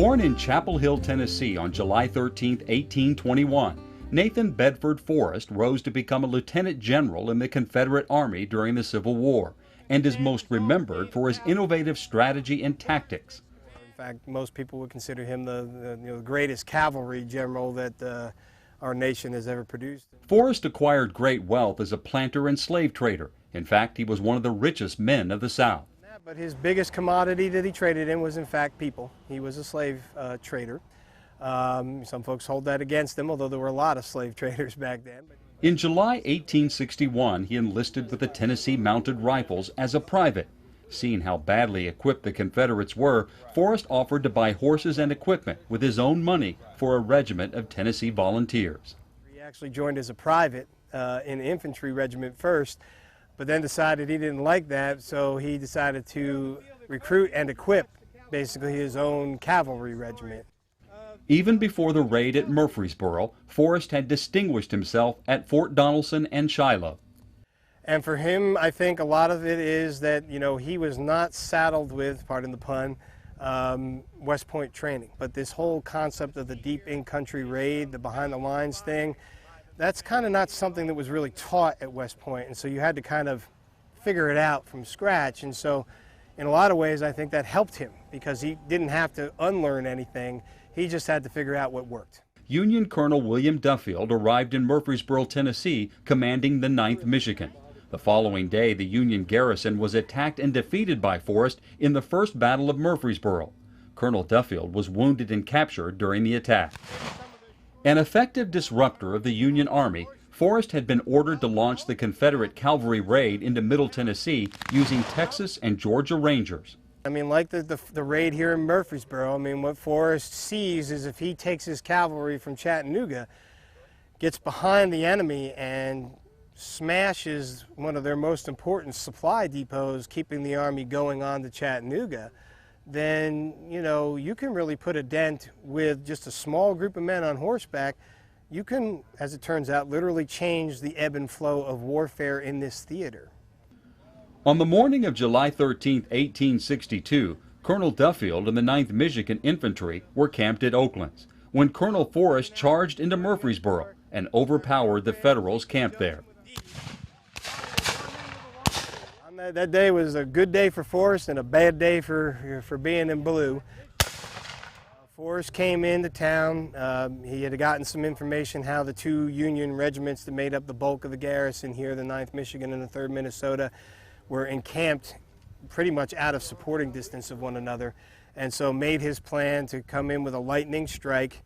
Born in Chapel Hill, Tennessee on July 13, 1821, Nathan Bedford Forrest rose to become a lieutenant general in the Confederate Army during the Civil War and is most remembered for his innovative strategy and tactics. In fact, most people would consider him the greatest cavalry general that our nation has ever produced. Forrest acquired great wealth as a planter and slave trader. In fact, he was one of the richest men of the South. But his biggest commodity that he traded in was, in fact, people. He was a slave trader. Some folks hold that against him, although there were a lot of slave traders back then. In July 1861, he enlisted with the Tennessee Mounted Rifles as a private. Seeing how badly equipped the Confederates were, Forrest offered to buy horses and equipment with his own money for a regiment of Tennessee volunteers. He actually joined as a private in an infantry regiment first, but then decided he didn't like that, so he decided to recruit and equip basically his own cavalry regiment. Even before the raid at Murfreesboro, Forrest had distinguished himself at Fort Donelson and Shiloh. And for him, I think a lot of it is that, he was not saddled with, pardon the pun, West Point training. But this whole concept of the deep in-country raid, the behind-the-lines thing, that's kind of not something that was really taught at West Point. And so you had to kind of figure it out from scratch. And so in a lot of ways, I think that helped him because he didn't have to unlearn anything. He just had to figure out what worked. Union Colonel William Duffield arrived in Murfreesboro, Tennessee, commanding the 9th Michigan. The following day, the Union garrison was attacked and defeated by Forrest in the First Battle of Murfreesboro. Colonel Duffield was wounded and captured during the attack. An effective disruptor of the Union Army, Forrest had been ordered to launch the Confederate cavalry raid into Middle Tennessee using Texas and Georgia Rangers. Like the raid here in Murfreesboro, what Forrest sees is if he takes his cavalry from Chattanooga, gets behind the enemy and smashes one of their most important supply depots, keeping the Army going on to Chattanooga, then, you can really put a dent with just a small group of men on horseback. You can, as it turns out, literally change the ebb and flow of warfare in this theater. On the morning of July 13, 1862, Colonel Duffield and the 9th Michigan Infantry were camped at Oaklands when Colonel Forrest charged into Murfreesboro and overpowered the Federals camped there. That day was a good day for Forrest and a bad day for being in blue. Forrest came into town. He had gotten some information how the two Union regiments that made up the bulk of the garrison here, the 9th Michigan and the 3rd Minnesota, were encamped pretty much out of supporting distance of one another, and so made his plan to come in with a lightning strike,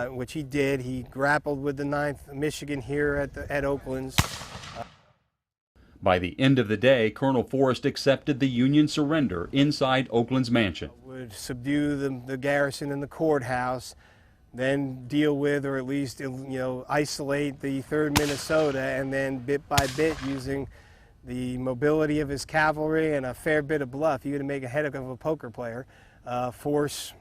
which he did. He grappled with the 9th Michigan here at Oaklands. By the end of the day, Colonel Forrest accepted the Union surrender inside Oakland's mansion. Would subdue the garrison and the courthouse, then deal with, or at least isolate the 3rd Minnesota, and then bit by bit, using the mobility of his cavalry and a fair bit of bluff, you would make a head of a poker player, force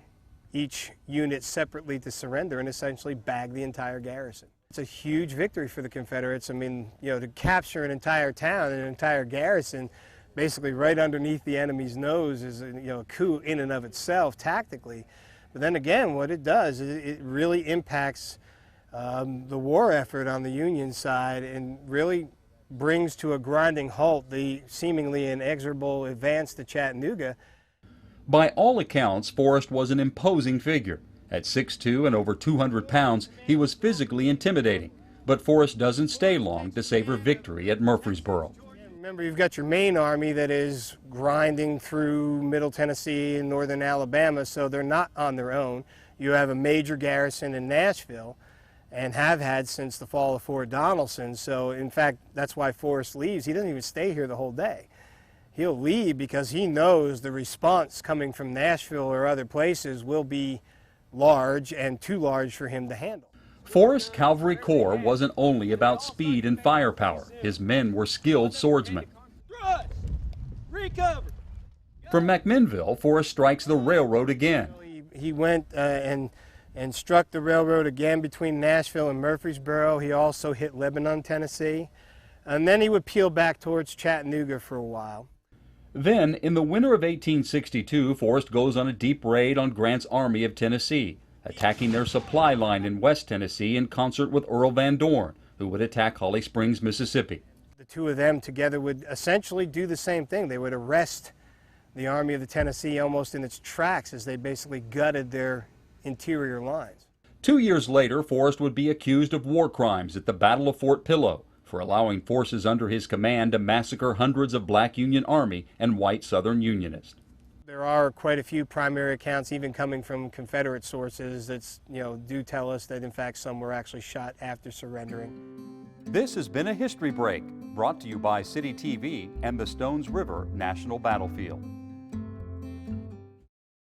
each unit separately to surrender and essentially bag the entire garrison. It's a huge victory for the Confederates. To capture an entire town and an entire garrison basically right underneath the enemy's nose is a coup in and of itself tactically. But then again, what it does is it really impacts the war effort on the Union side and really brings to a grinding halt the seemingly inexorable advance to Chattanooga. By all accounts, Forrest was an imposing figure. At 6'2" and over 200 pounds, he was physically intimidating. But Forrest doesn't stay long to savor victory at Murfreesboro. Remember, you've got your main army that is grinding through Middle Tennessee and northern Alabama, so they're not on their own. You have a major garrison in Nashville, and have had since the fall of Fort Donelson. So, in fact, that's why Forrest leaves. He doesn't even stay here the whole day. He'll leave because he knows the response coming from Nashville or other places will be large and too large for him to handle. Forrest's Cavalry Corps wasn't only about speed and firepower. His men were skilled swordsmen. From McMinnville, Forrest strikes the railroad again. He went and struck the railroad again between Nashville and Murfreesboro. He also hit Lebanon, Tennessee. And then he would peel back towards Chattanooga for a while. Then, in the winter of 1862, Forrest goes on a deep raid on Grant's Army of Tennessee, attacking their supply line in West Tennessee in concert with Earl Van Dorn, who would attack Holly Springs, Mississippi. The two of them together would essentially do the same thing. They would arrest the Army of the Tennessee almost in its tracks as they basically gutted their interior lines. 2 years later, Forrest would be accused of war crimes at the Battle of Fort Pillow for allowing forces under his command to massacre hundreds of black Union Army and white Southern Unionists. There are quite a few primary accounts, even coming from Confederate sources, that do tell us that in fact some were actually shot after surrendering. This has been a History Break, brought to you by City TV and the Stones River National Battlefield.